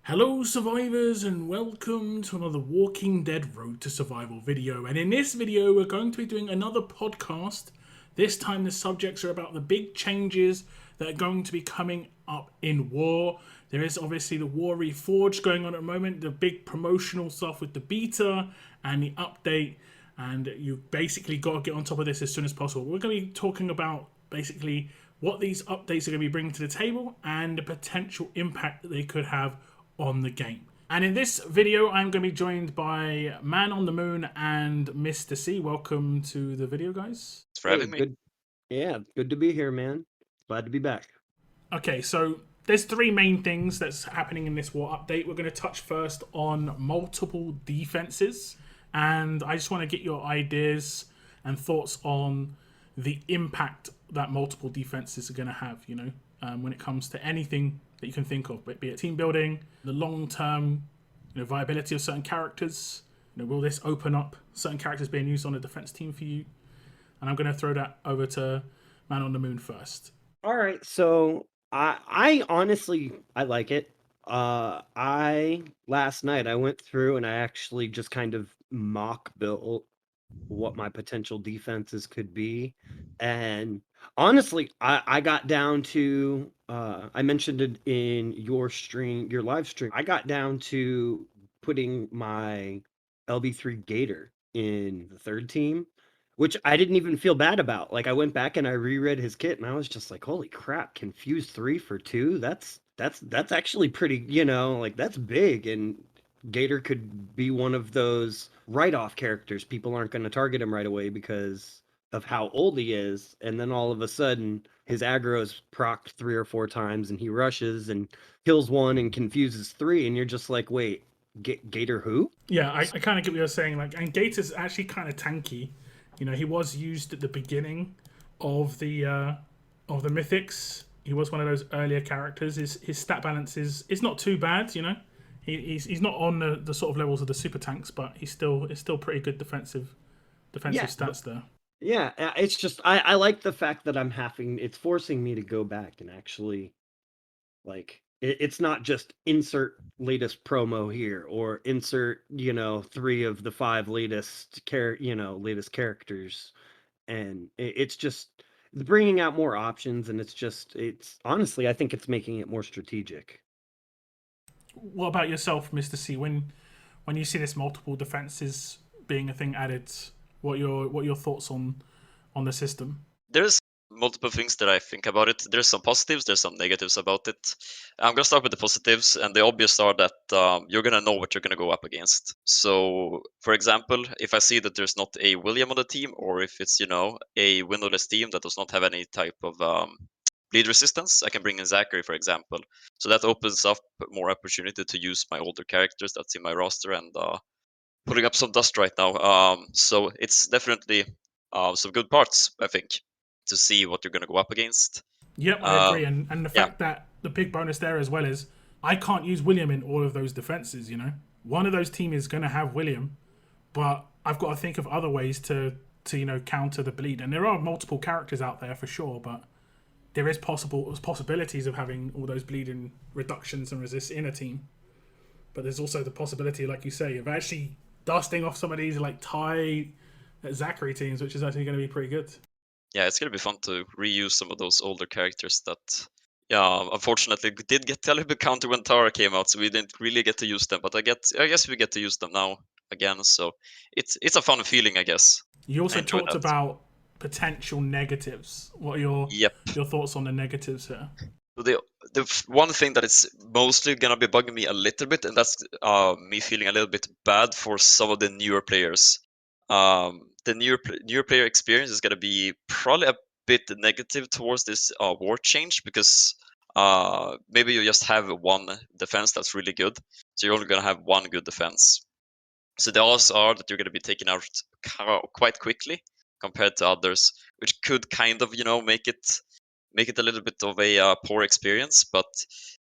Hello survivors and welcome to another Walking Dead Road to Survival video, and in this video we're going to be doing another podcast. This time the subjects are about the big changes that are going to be coming up in War. There is obviously the War Reforged going on at the moment, the big promotional stuff with the beta and the update, and you basically got to get on top of this as soon as possible. We're going to be talking about basically what these updates are going to be bringing to the table and the potential impact that they could have on the game. And in this video, I'm going to be joined by Man on the Moon and MistaC. Welcome to the video, guys. Thanks for Hey, having me. good. Yeah, good to be here, man. Glad to be back. Okay, so there's three main things that's happening in this war update. We're going to touch first on multiple defenses, and I just want to get your ideas and thoughts on the impact that multiple defenses are going to have, when it comes to anything that you can think of, be it team building, the long-term viability of certain characters. Will this open up certain characters being used on a defense team for you? And I'm going to throw that over to Man on the Moon first. All right, so I honestly I like it. I last night I went through and I actually just kind of mock built what my potential defenses could be, and honestly, I got down to I mentioned it in your stream, your live stream. I got down to putting my LB3 Gator in the third team, which I didn't even feel bad about. Like I went back and I reread his kit and I was just like, holy crap, confused 3 for 2. That's actually pretty, like that's big. And Gator could be one of those write-off characters. People aren't going to target him right away because of how old he is, and then all of a sudden his aggro is procced 3 or 4 times and he rushes and kills one and confuses 3, and you're just like, wait, Gator who? Yeah, I kind of get what you're saying. And Gator's actually kind of tanky. He was used at the beginning of the mythics. He was one of those earlier characters. His stat balance is not too bad. He's not on the sort of levels of the super tanks, but it's still pretty good defensive Yeah, stats there. yeah. It's just I like the fact that it's forcing me to go back and actually like it's not just insert latest promo here or insert 3 of the 5 latest characters, and it's just bringing out more options, and it's honestly I think it's making it more strategic. What about yourself, MistaC? When you see this multiple defenses being a thing added, what are your thoughts on the system? There's multiple things that I think about it. There's some positives, there's some negatives about it. I'm gonna start with the positives, and the obvious are that you're gonna know what you're gonna go up against. So, for example, if I see that there's not a William on the team, or if it's a windowless team that does not have any type of bleed resistance, I can bring in Zachary, for example. So that opens up more opportunity to use my older characters that's in my roster and pulling up some dust right now. So it's definitely some good parts, I think, to see what you're going to go up against. Yep, I Uh, agree. And the yeah, fact that the big bonus there as well is I can't use William in all of those defenses. One of those teams is going to have William, but I've got to think of other ways to counter the bleed. And there are multiple characters out there for sure, but there is possibilities of having all those bleeding reductions and resists in a team. But there's also the possibility, like you say, of actually dusting off some of these like Ty Zachary teams, which is actually going to be pretty good. yeah, it's going to be fun to reuse some of those older characters that, yeah, unfortunately did get a little bit counter when Tara came out, so we didn't really get to use them. But I guess we get to use them now again, so it's a fun feeling, I guess. You I also enjoy talked that. about potential negatives. What are Yep. your thoughts on the negatives here? So one thing that is mostly gonna be bugging me a little bit, and that's me feeling a little bit bad for some of the newer players. The newer player experience is gonna be probably a bit negative towards this war change because maybe you just have one defense that's really good, so you're only gonna have one good defense. So the odds are that you're gonna be taken out quite quickly compared to others, which could kind of make it a little bit of a poor experience. But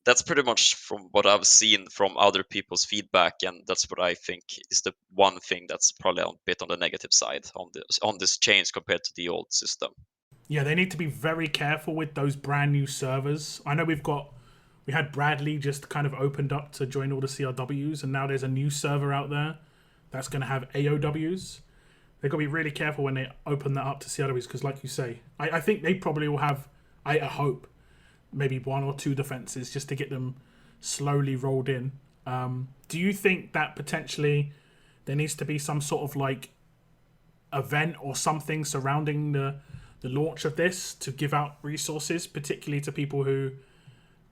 that's pretty much from what I've seen from other people's feedback, and that's what I think is the one thing that's probably a bit on the negative side on this change compared to the old system. Yeah, they need to be very careful with those brand new servers. I know we've got We had Bradley just kind of opened up to join all the CRWs, and now there's a new server out there that's going to have AOWs. They've got to be really careful when they open that up to CRWs because, like you say, I think they probably will have, I hope, maybe 1 or 2 defenses just to get them slowly rolled in. Do you think that potentially there needs to be some sort of like event or something surrounding the launch of this to give out resources, particularly to people who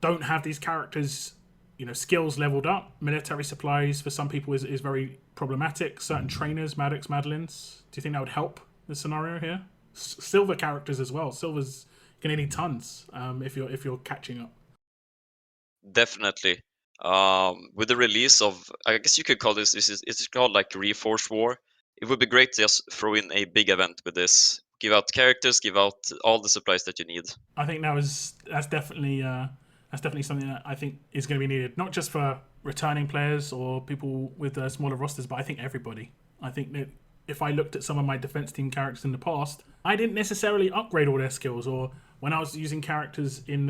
don't have these characters, skills leveled up? Military supplies for some people is very problematic. Certain trainers, Maddox, Madelines. Do you think that would help the scenario here? Silver characters as well. Silver's gonna need tons if you're catching up. Definitely. With the release of, I guess you could call it's called like Reforged War. It would be great to just throw in a big event with this. Give out characters, give out all the supplies that you need. I think that's definitely something that I think is going to be needed, not just for returning players or people with smaller rosters, but I think everybody. I think that if I looked at some of my defense team characters in the past, I didn't necessarily upgrade all their skills, or when I was using characters in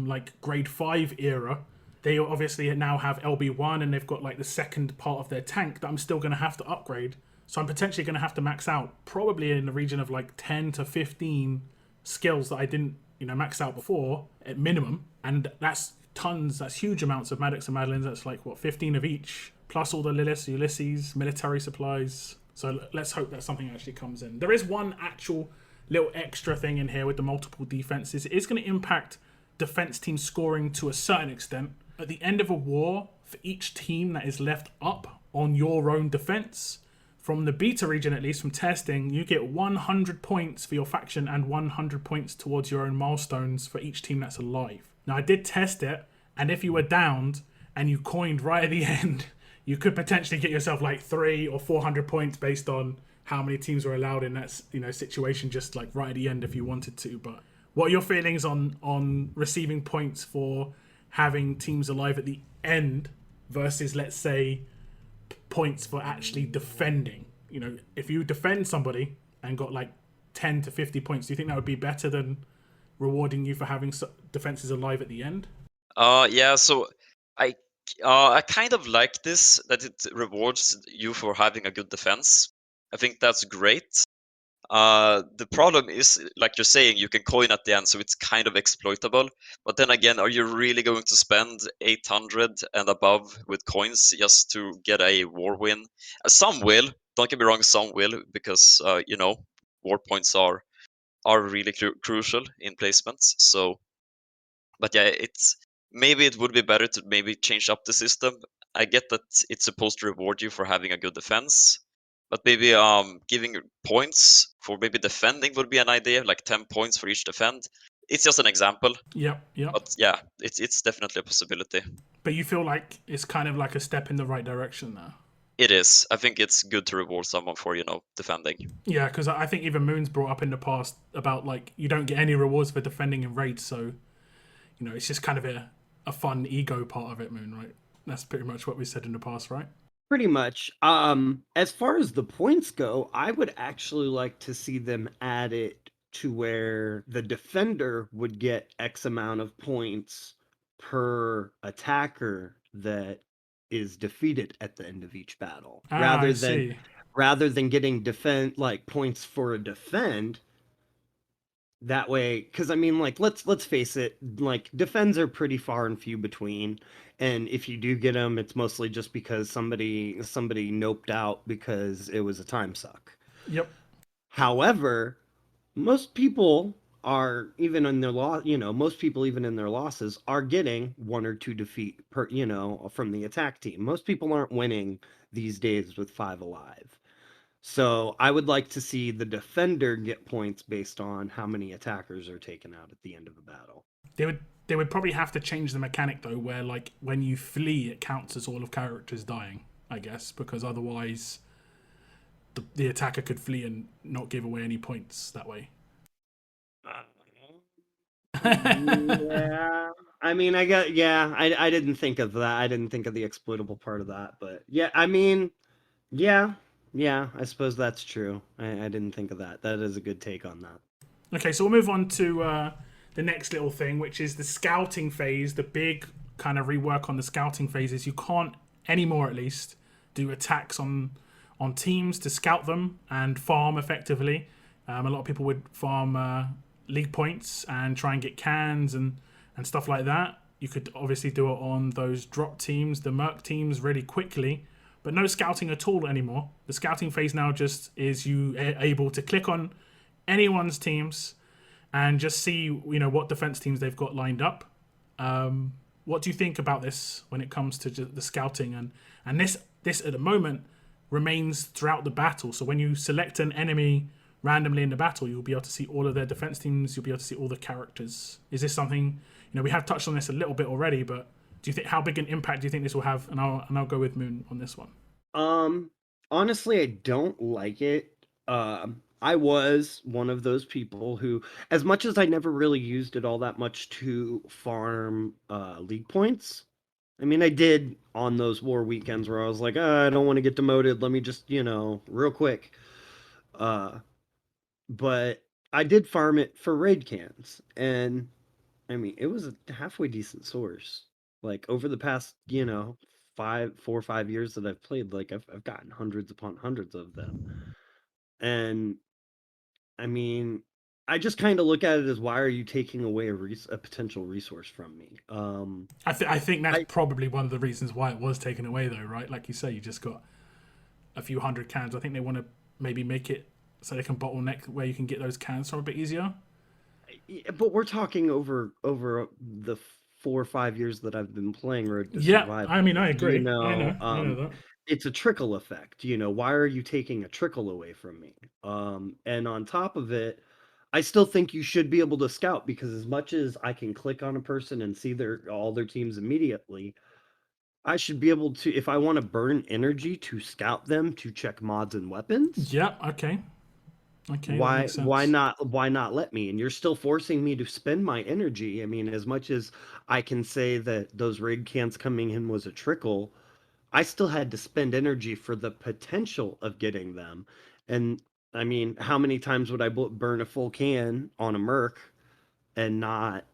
like grade 5 era, they obviously now have LB1 and they've got like the second part of their tank that I'm still going to have to upgrade. So I'm potentially going to have to max out probably in the region of like 10 to 15 skills that I didn't, max out before at minimum. And that's tons, that's huge amounts of Maddox and Madelines. That's like, 15 of each, plus all the Liliths, Ulysses, military supplies. So let's hope that something actually comes in. There is one actual little extra thing in here with the multiple defenses. It is going to impact defense team scoring to a certain extent. At the end of a war, for each team that is left up on your own defense, from the beta region, at least from testing, you get 100 points for your faction and 100 points towards your own milestones for each team that's alive. Now, I did test it, and if you were downed and you coined right at the end, you could potentially get yourself like 300 or 400 points based on how many teams were allowed in that situation, just like right at the end if you wanted to. But what are your feelings on receiving points for having teams alive at the end versus, let's say, points for actually defending? If you defend somebody and got like 10 to 50 points, do you think that would be better than rewarding you for having defenses alive at the end? Yeah, so I kind of like this, that it rewards you for having a good defense. I think that's great. The problem is, like you're saying, you can coin at the end, so it's kind of exploitable. But then again, are you really going to spend 800 and above with coins just to get a war win? Some will, don't get me wrong, some will, because war points are really crucial in placements. So, but yeah, maybe it would be better to maybe change up the system. I get that it's supposed to reward you for having a good defense, but maybe giving points for maybe defending would be an idea, like 10 points for each defend. It's just an example. Yep. But yeah, it's definitely a possibility. But you feel like it's kind of like a step in the right direction there? It is. I think it's good to reward someone for, defending. Yeah, because I think even Moon's brought up in the past about like you don't get any rewards for defending in raids, so it's just kind of a fun ego part of it, Moon, right? That's pretty much what we said in the past, right? Pretty much. As far as the points go, I would actually like to see them add it to where the defender would get X amount of points per attacker that is defeated at the end of each battle. Rather than getting points for a defend. That way, because I mean, like, let's face it, like, defends are pretty far and few between, and if you do get them, it's mostly just because somebody noped out because it was a time suck. Yep. However, most people are, even in their most people even in their losses are getting 1 or 2 defeat per, from the attack team. Most people aren't winning these days with 5 alive. So I would like to see the defender get points based on how many attackers are taken out at the end of a battle. They would probably have to change the mechanic though, where like when you flee, it counts as all of characters dying, I guess, because otherwise the attacker could flee and not give away any points that way. Yeah, I mean, I didn't think of that. I didn't think of the exploitable part of that, but yeah, I mean, yeah, I suppose that's true. I didn't think of that. That is a good take on that. Okay, so we'll move on to the next little thing, which is the scouting phase. The big kind of rework on the scouting phase is you can't anymore, at least, do attacks on teams to scout them and farm effectively. A lot of people would farm league points and try and get cans and stuff like that. You could obviously do it on those drop teams, the Merc teams, really quickly, but no scouting at all anymore. The scouting phase now just is you able to click on anyone's teams and just see what defense teams they've got lined up. What do you think about this when it comes to the scouting and this at the moment remains throughout the battle? So when you select an enemy randomly in the battle, you'll be able to see all of their defense teams. You'll be able to see all the characters. Is this something we have touched on this a little bit already? But do you think how big an impact do you think this will have? And I'll go with Moon on this one. Honestly, I don't like it. I was one of those people who, as much as I never really used it all that much to farm league points. I mean, I did on those war weekends where I was like, I don't want to get demoted. Let me just, real quick. But I did farm it for raid cans, and I mean, it was a halfway decent source. Like over the past, 4 or 5 years that I've played, like I've gotten hundreds upon hundreds of them, and I mean, I just kind of look at it as, why are you taking away a potential resource from me? I think that's probably one of the reasons why it was taken away, though, right? Like you say, you just got a few hundred cans. I think they want to maybe make it so they can bottleneck where you can get those cans from a bit easier. But we're talking over the 4 or 5 years that I've been playing Road to Yeah, Survival. I mean, I agree. I know that. It's a trickle effect. Why are you taking a trickle away from me? And on top of it, I still think you should be able to scout, because as much as I can click on a person and see all their teams immediately, I should be able to, if I want to burn energy to scout them to check mods and weapons. Yeah. Okay. Okay. That makes sense. Why not let me? And you're still forcing me to spend my energy. I mean, as much as I can say that those raid cans coming in was a trickle, I still had to spend energy for the potential of getting them. And I mean, how many times would I burn a full can on a Merc and not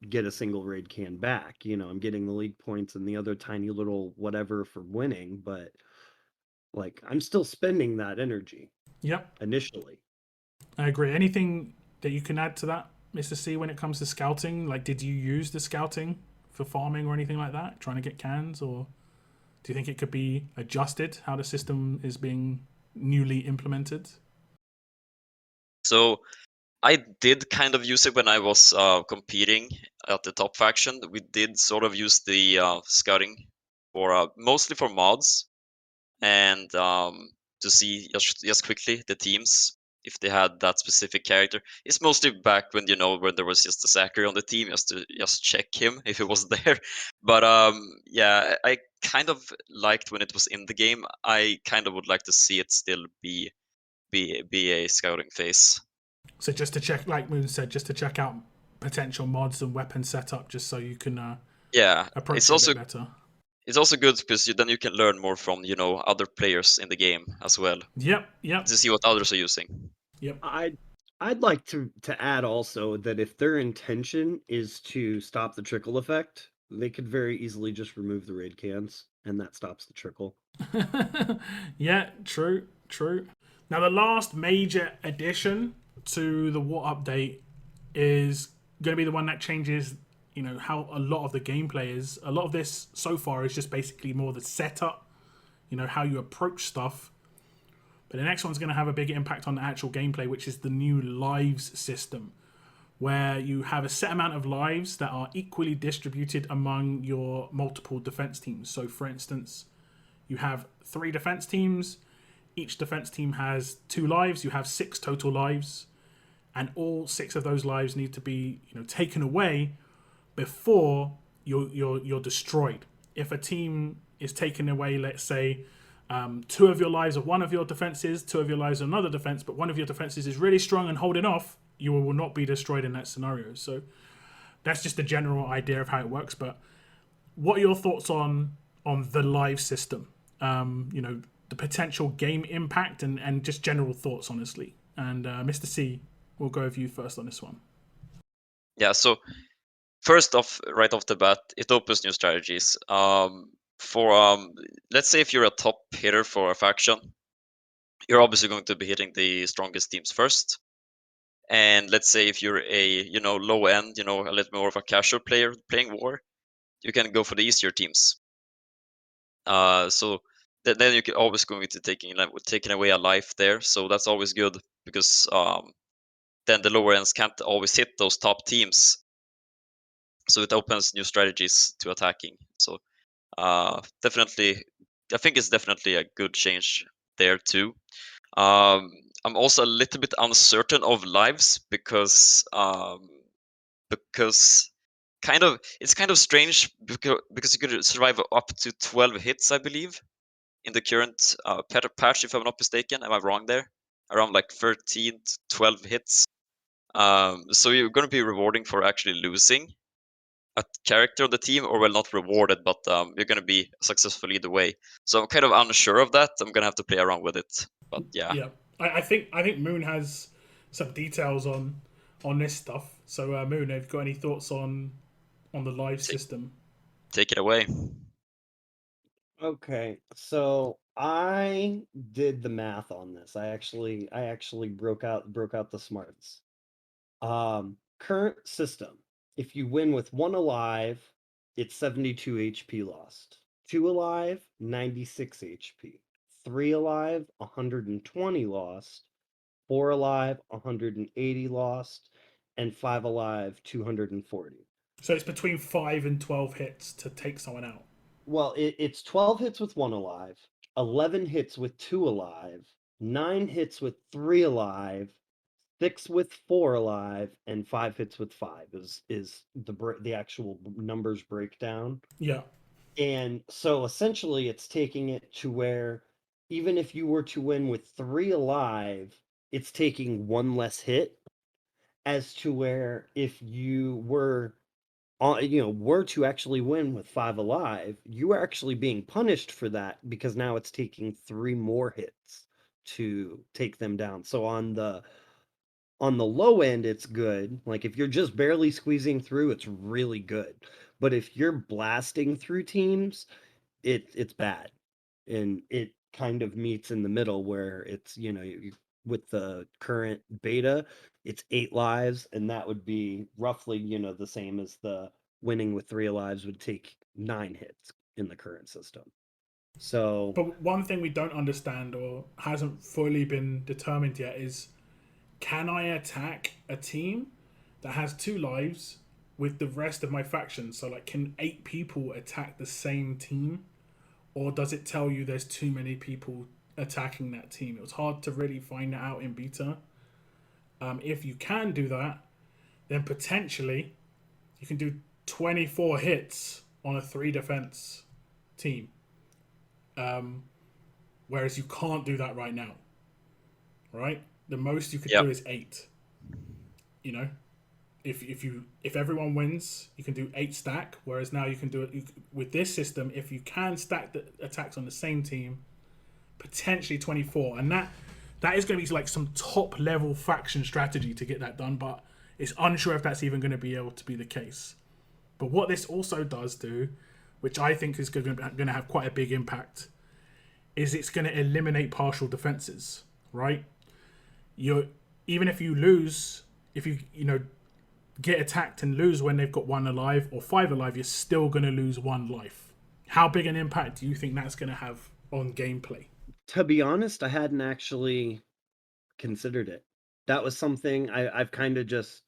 get a single raid can back? I'm getting the league points and the other tiny little whatever for winning, but like I'm still spending that energy. Yep. Initially. I agree. Anything that you can add to that, Mr. C, when it comes to scouting? Like, did you use the scouting for farming or anything like that, trying to get cans? Or do you think it could be adjusted, how the system is being newly implemented? So I did kind of use it when I was competing at the top faction. We did sort of use the scouting for mostly for mods and to see just quickly the teams if they had that specific character. It's mostly back when when there was just a Zachary on the team, just to check him if he was there. But yeah, I kind of liked when it was in the game. I kind of would like to see it still be a scouting phase. So just to check, like Moon said, just to check out potential mods and weapon setup, just so you can approach it's it also a bit better. It's also good because then you can learn more from other players in the game as well. Yep. To see what others are using. Yep. I'd like to add also that if their intention is to stop the trickle effect, they could very easily just remove the raid cans, and that stops the trickle. Yeah, true. Now, the last major addition to the War update is going to be the one that changes, how a lot of the gameplay is. A lot of this so far is just basically more the setup, how you approach stuff. But the next one's going to have a big impact on the actual gameplay, which is the new lives system, where you have a set amount of lives that are equally distributed among your multiple defense teams. So, for instance, you have 3 defense teams. Each defense team has 2 lives. You have 6 total lives, and all 6 of those lives need to be, taken away before you're destroyed. If a team is taken away, let's say 2 of your lives are one of your defenses, 2 of your lives are another defense, but one of your defenses is really strong and holding off, you will not be destroyed in that scenario. So that's just the general idea of how it works. But what are your thoughts on the live system? The potential game impact and just general thoughts, honestly. And Mr. C, we'll go with you first on this one. Yeah. So first off, right off the bat, it opens new strategies. Let's say if you're a top hitter for a faction, you're obviously going to be hitting the strongest teams first. And let's say if you're a low end, a little more of a casual player playing war, you can go for the easier teams. So then you can always going to taking away a life there. So that's always good because then the lower ends can't always hit those top teams. So it opens new strategies to attacking. So definitely, I think it's definitely a good change there too. I'm also a little bit uncertain of lives because it's kind of strange because you could survive up to 12 hits, I believe, in the current patch, if I'm not mistaken. Am I wrong there? Around like 13 to 12 hits. So you're going to be rewarding for actually losing a character on the team, or well, not rewarded, but you're going to be successful either way. So I'm kind of unsure of that. I'm going to have to play around with it. But yeah. Yeah, I think Moon has some details on this stuff. So Moon, have you got any thoughts on the live system? Take it away. Okay, so I did the math on this. I actually broke out the smarts. Current system. If you win with 1 alive, it's 72 HP lost. 2 alive, 96 HP. 3 alive, 120 lost. 4 alive, 180 lost, and 5 alive, 240. So it's between 5 and 12 hits to take someone out. Well, it's 12 hits with 1 alive, 11 hits with 2 alive, 9 hits with 3 alive, 6 with 4 alive, and 5 hits with 5 is the actual numbers breakdown. Yeah. And so essentially it's taking it to where even if you were to win with 3 alive, it's taking 1 less hit, as to where if you were were to actually win with 5 alive, you are actually being punished for that because now it's taking 3 more hits to take them down. So on the low end, it's good. Like if you're just barely squeezing through, it's really good. But if you're blasting through teams, it's bad. And it kind of meets in the middle where it's, with the current beta, it's 8 lives, and that would be roughly, the same as the winning with 3 lives would take 9 hits in the current system. So, But one thing we don't understand or hasn't fully been determined yet is, can I attack a team that has 2 lives with the rest of my faction? So like, can 8 people attack the same team? Or does it tell you there's too many people attacking that team? It was hard to really find that out in beta. If you can do that, then potentially you can do 24 hits on a 3 defense team. Whereas you can't do that right now. Right? The most you could Yep. do is 8. You know? If everyone wins, you can do 8 stack. Whereas now you can do it with this system. If you can stack the attacks on the same team, potentially 24, and that is going to be like some top level faction strategy to get that done. But it's unsure if that's even going to be able to be the case. But what this also does do, which I think is going to have quite a big impact, is it's going to eliminate partial defenses. Right? Even if you lose, if you get attacked and lose when they've got 1 alive or 5 alive, you're still going to lose 1 life. How big an impact do you think that's going to have on gameplay? to be honest, I hadn't actually considered it. That was something I've kind of just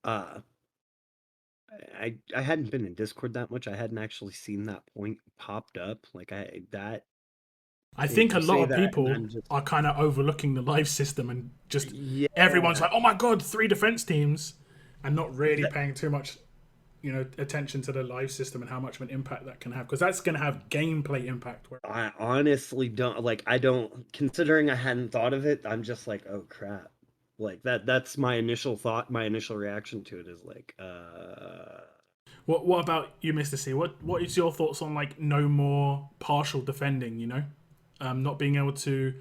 uh I hadn't been in Discord that much. I hadn't actually seen that point popped up. Like I think a you lot say of that, and people I'm just are kind of overlooking the live system and just everyone's yeah. like, oh my god, 3 defense teams, and not really That, paying too much attention to the live system and how much of an impact that can have, because that's going to have gameplay impact. I honestly don't like. I don't. Considering I hadn't thought of it, I'm just like, oh crap. Like that's my initial thought. My initial reaction to it is like, What about you, MistaC? What is your thoughts on like no more partial defending? Not being able to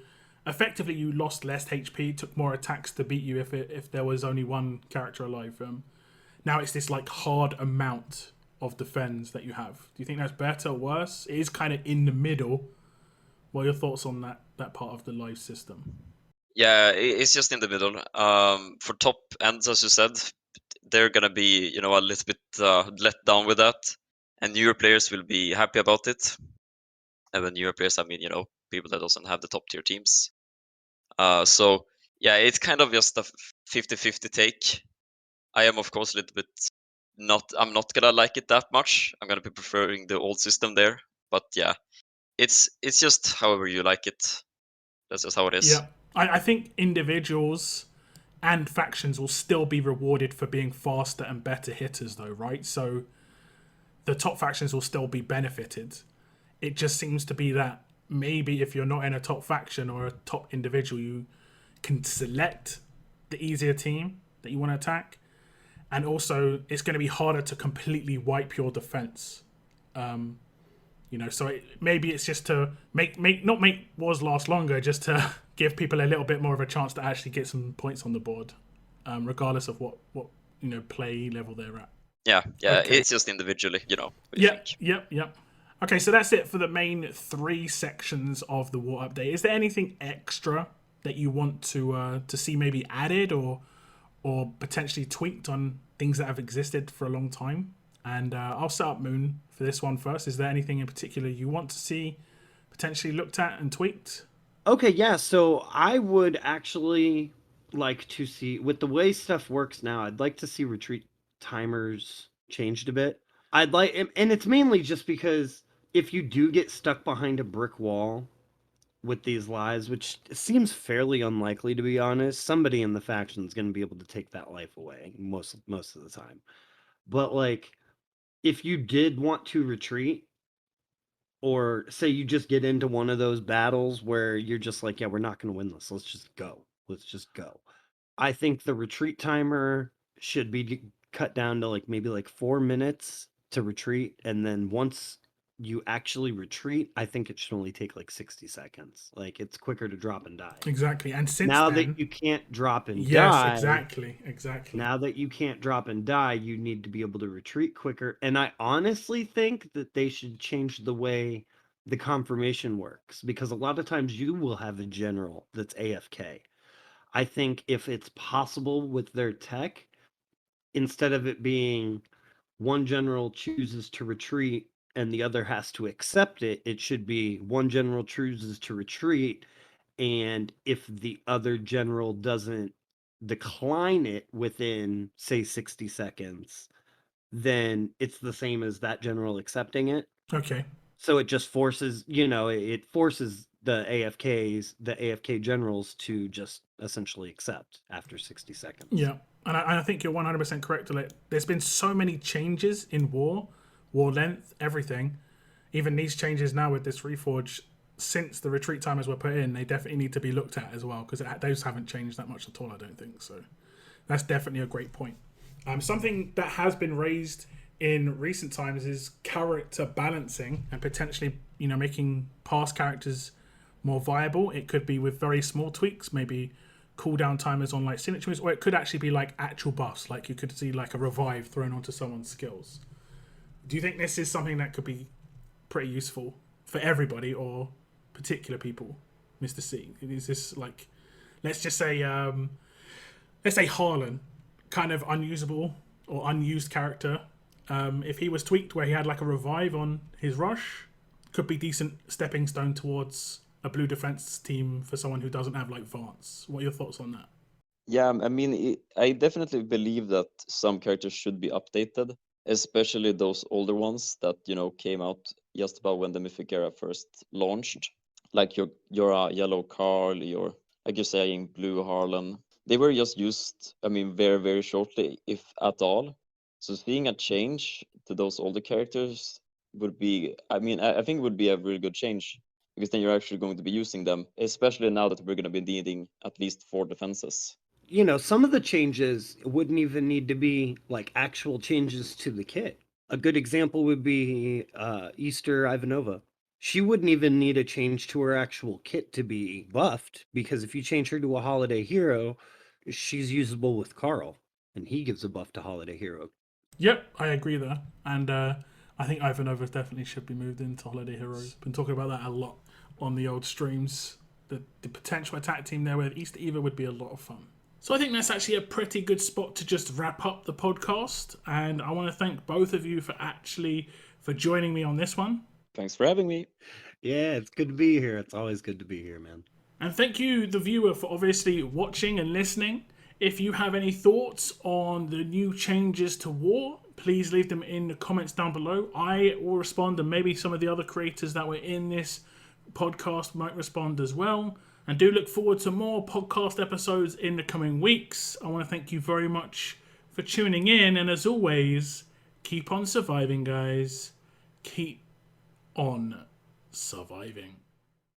effectively, you lost less HP, took more attacks to beat you if there was only one character alive. now it's this like hard amount of defense that you have. Do you think that's better or worse? It is kind of in the middle. What are your thoughts on that part of the life system? Yeah, it's just in the middle. For top ends, as you said, they're gonna be, a little bit let down with that, and newer players will be happy about it. And when newer players, I mean, people that doesn't have the top tier teams. So yeah, it's kind of just a 50-50 take. I am, of course, a little bit I'm not gonna like it that much. I'm gonna be preferring the old system there. But yeah, it's just however you like it. That's just how it is. Yeah, I think individuals and factions will still be rewarded for being faster and better hitters, though, right? So the top factions will still be benefited. It just seems to be that maybe if you're not in a top faction or a top individual, you can select the easier team that you want to attack. And also, it's going to be harder to completely wipe your defense. So maybe it's just to not make wars last longer, just to give people a little bit more of a chance to actually get some points on the board, regardless of what play level they're at. Yeah, Okay. It's just individually, what do you think? Yep. Okay, so that's it for the main 3 sections of the war update. Is there anything extra that you want to see maybe added or potentially tweaked on things that have existed for a long time? And I'll set up Moon for this one first. Is there anything in particular you want to see potentially looked at and tweaked? Okay, yeah. So I would actually like to see, with the way stuff works now, I'd like to see retreat timers changed a bit. I'd like, and it's mainly just because if you do get stuck behind a brick wall with these lives, which seems fairly unlikely to be honest, somebody in the faction is going to be able to take that life away most of the time. But like, if you did want to retreat, or say you just get into one of those battles where you're just like, yeah, we're not going to win this. Let's just go. I think the retreat timer should be cut down to maybe 4 minutes to retreat. And then once you actually retreat, I think it should only take 60 seconds. It's quicker to drop and die. Exactly. And since now then, that you can't drop and yes, die. exactly. Now that you can't drop and die, you need to be able to retreat quicker. And I honestly think that they should change the way the confirmation works, because a lot of times you will have a general that's AFK. I think if it's possible with their tech, instead of it being one general chooses to retreat and the other has to accept it, it should be one general chooses to retreat, and if the other general doesn't decline it within, say, 60 seconds, then it's the same as that general accepting it. Okay. So it just forces, it forces the AFK generals to just essentially accept after 60 seconds. Yeah. And I think you're 100% correct. There's been so many changes in war length, everything. Even these changes now with this Reforge, since the retreat timers were put in, they definitely need to be looked at as well, because those haven't changed that much at all, I don't think. So that's definitely a great point. Something that has been raised in recent times is character balancing and potentially, making past characters more viable. It could be with very small tweaks, maybe cooldown timers on signature moves, or it could actually be actual buffs. You could see a revive thrown onto someone's skills. Do you think this is something that could be pretty useful for everybody or particular people, Mr. C? Is this let's just say, let's say Harlan, kind of unusable or unused character. If he was tweaked where he had a revive on his rush, could be decent stepping stone towards a blue defense team for someone who doesn't have Vance. What are your thoughts on that? Yeah, I mean, I definitely believe that some characters should be updated, especially those older ones that came out just about when the Mythic era first launched, like your yellow Carl, your, like you're saying, blue Harlan. They were just used, I mean, very, very shortly, if at all. So seeing a change to those older characters would be, I mean, I think would be a really good change, because then you're actually going to be using them, especially now that we're going to be needing at least 4 defenses. Some of the changes wouldn't even need to be actual changes to the kit. A good example would be Easter Ivanova. She wouldn't even need a change to her actual kit to be buffed, because if you change her to a holiday hero, she's usable with Carl. and he gives a buff to Holiday Hero. Yep, I agree there. And I think Ivanova definitely should be moved into Holiday Heroes. Been talking about that a lot on the old streams. The potential attack team there with East Eva would be a lot of fun. So I think that's actually a pretty good spot to just wrap up the podcast. And I want to thank both of you for joining me on this one. Thanks for having me. Yeah, it's good to be here. It's always good to be here, man. And thank you, the viewer, for obviously watching and listening. If you have any thoughts on the new changes to War, please leave them in the comments down below. I will respond, and maybe some of the other creators that were in this podcast might respond as well. And do look forward to more podcast episodes in the coming weeks. I want to thank you very much for tuning in. And as always, keep on surviving, guys. Keep on surviving.